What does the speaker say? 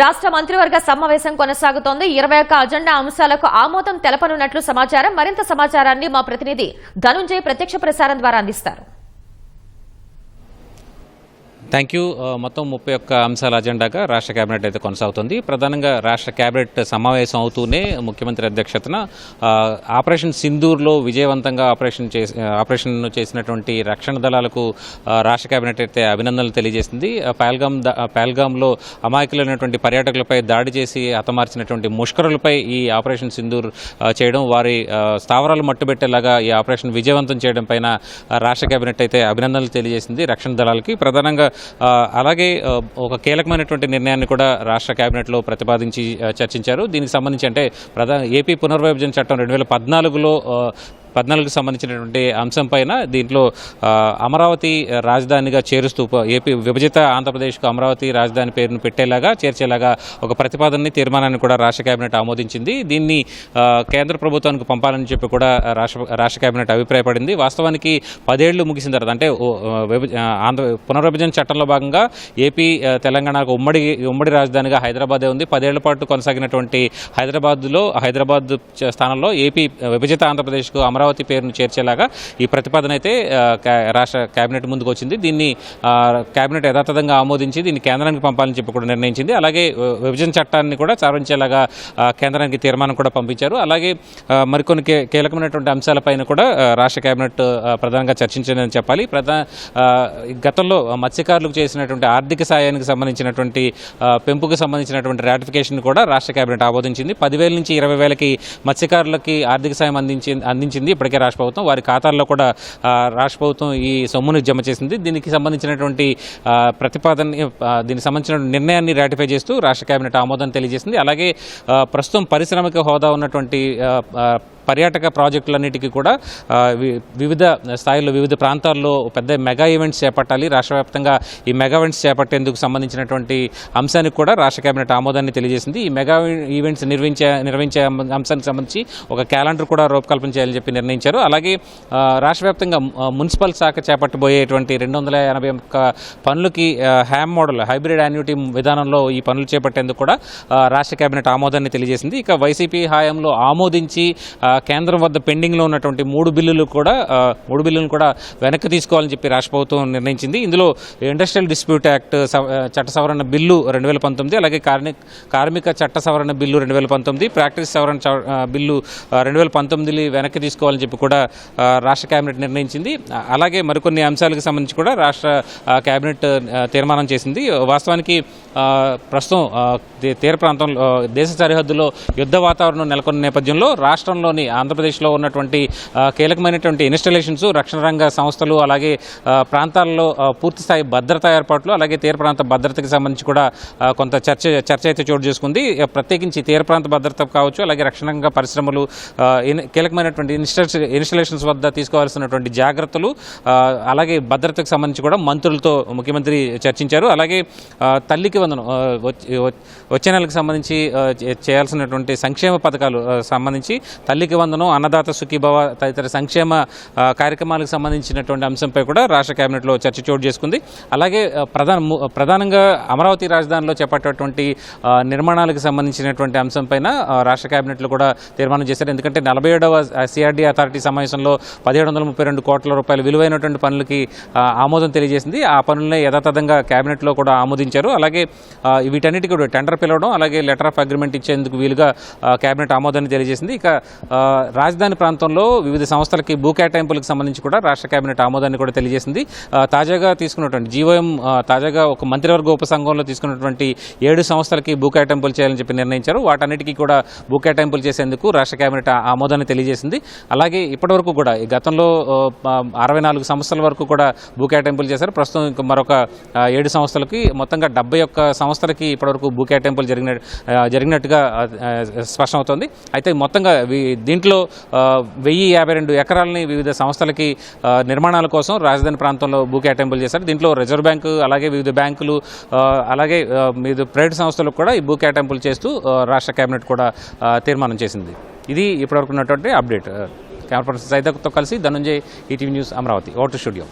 రాష్ట్ర మంత్రివర్గ సమావేశం కొనసాగుతోంది. 21 అజెండా అంశాలకు ఆమోదం తెలపనున్నట్లు సమాచారం. మరింత సమాచారాన్ని మా ప్రతినిధి ధనుంజయ్ ప్రత్యక్ష ప్రసారం ద్వారా అందిస్తారు. Thank you. మొత్తం 31 అంశాల అజెండాగా రాష్ట్ర కేబినెట్ అయితే కొనసాగుతుంది. ప్రధానంగా రాష్ట్ర కేబినెట్ సమావేశం అవుతూనే ముఖ్యమంత్రి అధ్యక్షతన ఆపరేషన్ సింధూర్లో విజయవంతంగా ఆపరేషన్ చేసినటువంటి రక్షణ దళాలకు రాష్ట్ర కేబినెట్ అయితే అభినందనలు తెలియజేసింది. పహల్గామ్లో అమాయకులైనటువంటి పర్యాటకులపై దాడి చేసి హతమార్చినటువంటి ముష్కరులపై ఈ ఆపరేషన్ సింధూర్ చేయడం, వారి స్థావరాలు మట్టుబెట్టేలాగా ఈ ఆపరేషన్ విజయవంతం చేయడం పైన రాష్ట్ర కేబినెట్ అయితే అభినందనలు తెలియజేసింది రక్షణ దళాలకి. ప్రధానంగా అలాగే ఒక కీలకమైనటువంటి నిర్ణయాన్ని కూడా రాష్ట్ర కేబినెట్లో ప్రతిపాదించి చర్చించారు. దీనికి సంబంధించి అంటే ఏపీ పునర్విభజన చట్టం 2014లో 14కు సంబంధించినటువంటి అంశం పైన దీంట్లో అమరావతి రాజధానిగా చేరుస్తూ ఏపీ విభజిత ఆంధ్రప్రదేశ్కు అమరావతి రాజధాని పేరును పెట్టేలాగా చేర్చేలాగా ఒక ప్రతిపాదనని తీర్మానాన్ని కూడా రాష్ట్ర కేబినెట్ ఆమోదించింది. దీన్ని కేంద్ర ప్రభుత్వానికి పంపాలని చెప్పి కూడా రాష్ట్ర కేబినెట్ అభిప్రాయపడింది. వాస్తవానికి 10 ఏళ్లు ముగిసిన తర్వాత అంటే పునర్విభజన చట్టంలో భాగంగా ఏపీ తెలంగాణకు ఉమ్మడి రాజధానిగా హైదరాబాదే ఉంది. 10 ఏళ్ల పాటు కొనసాగినటువంటి హైదరాబాద్ స్థానంలో ఏపీ విభజిత ఆంధ్రప్రదేశ్కు అమరావతి పేరును చేర్చేలాగా ఈ ప్రతిపాదన అయితే రాష్ట్ర కేబినెట్ ముందుకు వచ్చింది. దీన్ని కేబినెట్ యథాతథంగా ఆమోదించి దీన్ని కేంద్రానికి పంపాలని చెప్పి కూడా నిర్ణయించింది. అలాగే విభజన చట్టాన్ని కూడా సవరించేలాగా కేంద్రానికి తీర్మానం కూడా పంపించారు. అలాగే మరికొన్ని కీలకమైనటువంటి అంశాలపైన కూడా రాష్ట్ర కేబినెట్ ప్రధానంగా చర్చించిందని చెప్పాలి. గతంలో మత్స్యకారులకు చేసినటువంటి ఆర్థిక సాయానికి సంబంధించినటువంటి పెంపుకు సంబంధించినటువంటి రాటిఫికేషన్ కూడా రాష్ట్ర కేబినెట్ ఆమోదించింది. 10,000 నుంచి 20,000కి మత్స్యకారులకి ఆర్థిక సాయం అందించింది ఇప్పటికే రాష్ట్ర ప్రభుత్వం. వారి ఖాతాల్లో కూడా రాష్ట్ర ప్రభుత్వం ఈ సొమ్మును జమ చేసింది. దీనికి సంబంధించినటువంటి దీనికి సంబంధించిన నిర్ణయాన్ని రాటిఫై చేస్తూ రాష్ట్ర కేబినెట్ ఆమోదం తెలియజేసింది. అలాగే ప్రస్తుతం పారిశ్రామిక హోదా ఉన్నటువంటి పర్యాటక ప్రాజెక్టులన్నిటికీ కూడా వివిధ స్థాయిలో వివిధ ప్రాంతాల్లో పెద్ద మెగా ఈవెంట్స్ చేపట్టాలి. రాష్ట్ర వ్యాప్తంగా ఈ మెగా ఈవెంట్స్ చేపట్టేందుకు సంబంధించినటువంటి అంశానికి కూడా రాష్ట్ర కేబినెట్ ఆమోదాన్ని తెలియజేసింది. ఈ మెగా ఈవెంట్స్ నిర్వహించే అంశానికి సంబంధించి ఒక క్యాలెండర్ కూడా రూపకల్పన చేయాలని చెప్పి నిర్ణయించారు. అలాగే రాష్ట్ర వ్యాప్తంగా మున్సిపల్ శాఖ చేపట్టబోయేటువంటి 281 పనులకి హ్యామ్ మోడల్ హైబ్రిడ్ యాన్యుటీ విధానంలో ఈ పనులు చేపట్టేందుకు కూడా రాష్ట్ర కేబినెట్ ఆమోదాన్ని తెలియజేసింది. ఇక వైసీపీ హయాంలో ఆమోదించి కేంద్రం వద్ద పెండింగ్లో ఉన్నటువంటి 3 బిల్లులను కూడా వెనక్కి తీసుకోవాలని చెప్పి రాష్ట్ర ప్రభుత్వం నిర్ణయించింది. ఇందులో ఇండస్ట్రియల్ డిస్ప్యూట్ యాక్ట్ చట్ట సవరణ బిల్లు 2019, అలాగే కార్మిక చట్ట సవరణ బిల్లు 2019, ప్రాక్టీస్ సవరణ బిల్లు 2019 వెనక్కి తీసుకోవాలని చెప్పి కూడా రాష్ట్ర కేబినెట్ నిర్ణయించింది. అలాగే మరికొన్ని అంశాలకు సంబంధించి కూడా రాష్ట్ర కేబినెట్ తీర్మానం చేసింది. వాస్తవానికి ప్రస్తుతం తీర ప్రాంతంలో దేశ సరిహద్దులో యుద్ధ వాతావరణం నెలకొన్న నేపథ్యంలో రాష్ట్రంలోని ఆంధ్రప్రదేశ్లో ఉన్నటువంటి కీలకమైనటువంటి ఇన్స్టాలేషన్స్, రక్షణ రంగ సంస్థలు, అలాగే ప్రాంతాల్లో పూర్తిస్థాయి భద్రతా ఏర్పాట్లు, అలాగే తీర ప్రాంత భద్రతకి సంబంధించి కూడా కొంత చర్చ అయితే చోటు చేసుకుంది. ప్రత్యేకించి తీర ప్రాంత భద్రత కావచ్చు, అలాగే రక్షణ రంగ పరిశ్రమలు, కీలకమైనటువంటి ఇన్స్టాలేషన్స్ వద్ద తీసుకోవాల్సినటువంటి జాగ్రత్తలు, అలాగే భద్రతకు సంబంధించి కూడా మంత్రులతో ముఖ్యమంత్రి చర్చించారు. అలాగే తల్లికి వందనం వచ్చే నెలకు సంబంధించి చేయాల్సినటువంటి సంక్షేమ పథకాలు సంబంధించి తల్లికి వందనం, అన్నదాత సుఖీభవ తదితర సంక్షేమ కార్యక్రమాలకు సంబంధించినటువంటి అంశంపై కూడా రాష్ట్ర కేబినెట్లో చర్చ చోటు చేసుకుంది. అలాగే ప్రధానంగా అమరావతి రాజధానిలో చేపట్టేటువంటి నిర్మాణాలకు సంబంధించినటువంటి అంశంపైన రాష్ట్ర కేబినెట్లో కూడా తీర్మానం చేశారు. ఎందుకంటే 47వ సిఆర్డీ అథారిటీ సమావేశంలో 1732 కోట్ల రూపాయల విలువైనటువంటి పనులకి ఆమోదం తెలియజేసింది. ఆ పనులనే యథాతథంగా కేబినెట్లో కూడా ఆమోదించారు. అలాగే వీటన్నిటికీ కూడా టెండర్ పిలవడం, అలాగే లెటర్ ఆఫ్ అగ్రిమెంట్ ఇచ్చేందుకు వీలుగా కేబినెట్ ఆమోదాన్ని తెలియజేసింది. ఇక రాజధాని ప్రాంతంలో వివిధ సంస్థలకి భూ కేటాయింపులకు సంబంధించి కూడా రాష్ట్ర కేబినెట్ ఆమోదాన్ని కూడా తెలియజేసింది. తాజాగా తీసుకున్నటువంటి జీవోఎం తాజాగా ఒక మంత్రివర్గ ఉపసంఘంలో తీసుకున్నటువంటి 7 సంస్థలకి భూ కేటాయింపులు చేయాలని చెప్పి నిర్ణయించారు. వాటన్నిటికీ కూడా భూ కేటాయింపులు చేసేందుకు రాష్ట్ర కేబినెట్ ఆమోదాన్ని తెలియజేసింది. అలాగే ఇప్పటివరకు కూడా ఈ గతంలో 64 సంస్థల వరకు కూడా భూ కేటాయింపులు చేశారు. ప్రస్తుతం ఇంకా మరొక 7 సంస్థలకి మొత్తంగా 71 సంస్థలకి ఇప్పటివరకు భూ కేటాయింపులు జరిగినట్టుగా స్పష్టమవుతోంది. అయితే మొత్తంగా దీంట్లో 1052 ఎకరాలని వివిధ సంస్థలకి నిర్మాణాల కోసం రాజధాని ప్రాంతంలో భూ కేటాయింపులు చేశారు. దీంట్లో రిజర్వ్ బ్యాంకు, అలాగే వివిధ బ్యాంకులు, అలాగే వివిధ ప్రైవేట్ సంస్థలకు కూడా ఈ భూ కేటాయింపులు చేస్తూ రాష్ట్ర కేబినెట్ కూడా తీర్మానం చేసింది. ఇది ఇప్పటివరకు ఉన్నటువంటి అప్డేట్. కెమెరా పర్సన్ సైదక్తో కలిసి Dhananjay, ETV news, Amaravati. Over to studio.